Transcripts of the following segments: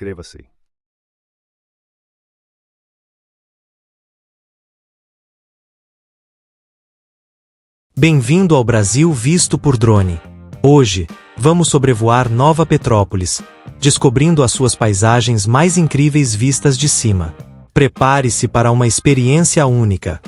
Inscreva-se. Bem-vindo ao Brasil visto por drone. Hoje, vamos sobrevoar Nova Petrópolis, descobrindo as suas paisagens mais incríveis vistas de cima. Prepare-se para uma experiência única.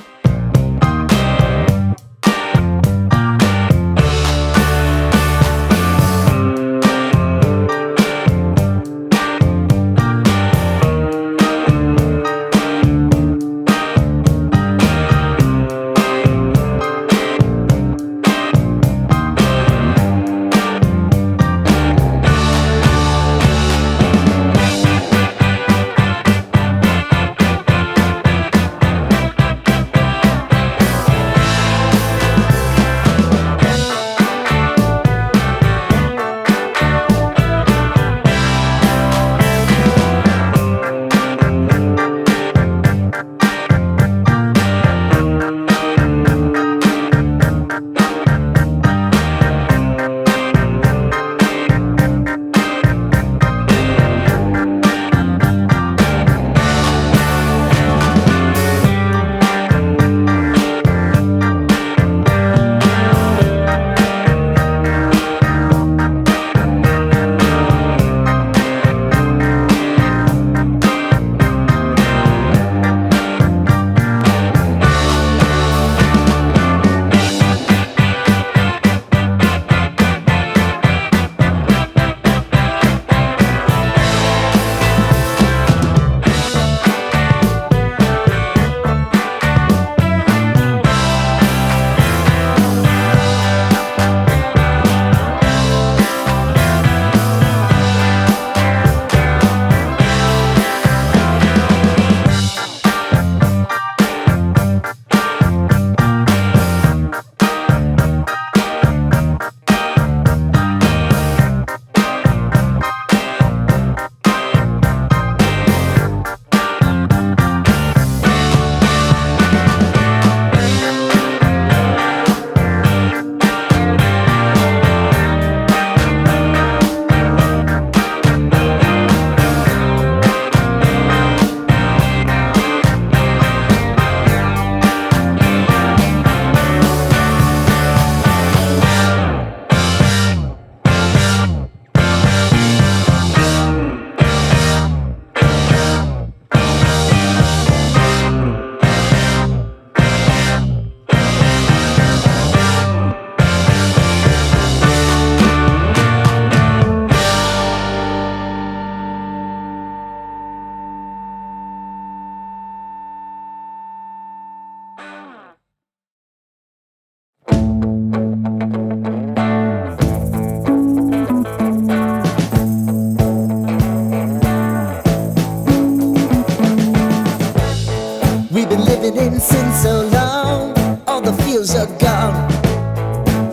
We've been living in sin so long, all the feels are gone.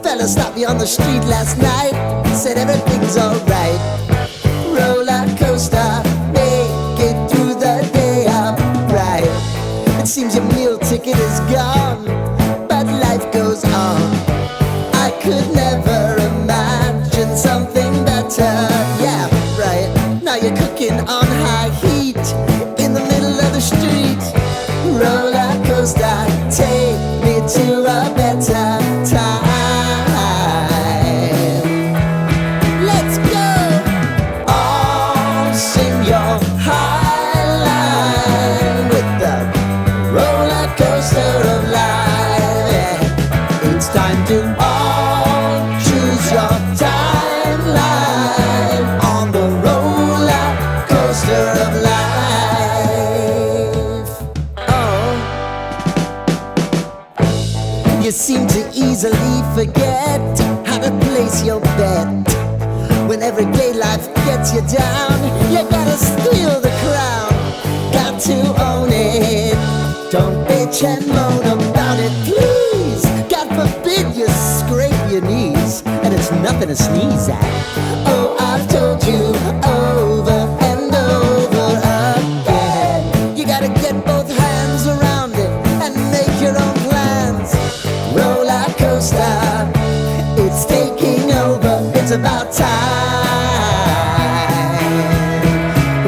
Fella stopped me on the street last night, said everything's alright. Roller coaster, make it through the day upright. It seems your meal ticket is gone, but life goes on. I could never imagine something better. Yeah, right. Now you're cooking on high heat in the middle of the street. Roller coaster, take me to a better time. Let's go! All sing your high line with the roller coaster of life. Yeah. It's time to all choose your timeline on the roller coaster of life. You seem to easily forget how to place your bet. When everyday life gets you down, you gotta steal the crown. Got to own it. Don't bitch and moan about it, please. God forbid you scrape your knees, and it's nothing to sneeze at. Oh, I've told you over and over again, you gotta get both hands around it and make your own plans. Roller coaster, it's taking over, it's about time.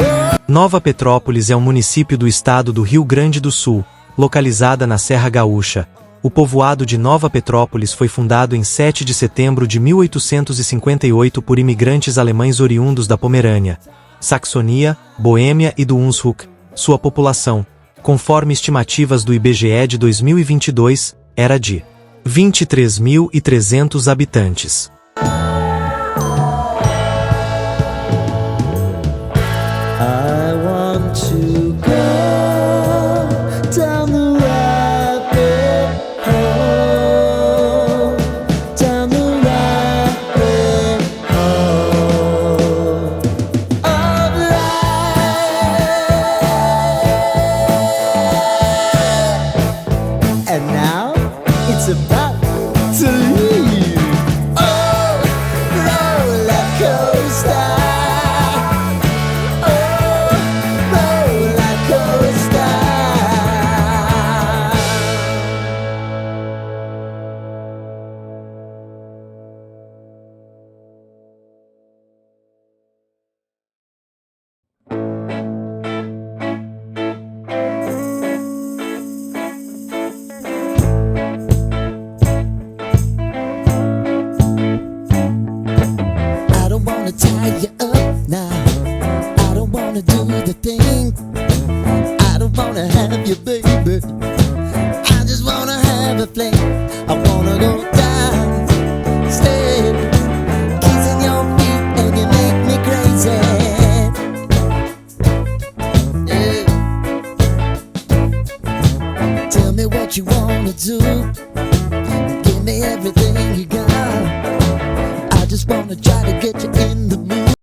Oh, Nova Petrópolis é um município do estado do Rio Grande do Sul, localizada na Serra Gaúcha. O povoado de Nova Petrópolis foi fundado em 7 de setembro de 1858 por imigrantes alemães oriundos da Pomerânia, Saxonia, Boêmia e do Hunsrück. Sua população, conforme estimativas do IBGE de 2022, era de 23.300 habitantes. I want to go down the rabbit hole, down the rabbit hole of life. And now it's about to leave. Oh, roller coaster. Tie you up now. I don't wanna do the thing. I don't wanna have you, baby. I just wanna have a fling. I wanna go down, stay, kissing your feet, and you make me crazy. Yeah. Tell me what you wanna do. Give me everything you got. I just wanna try to get you in the mood.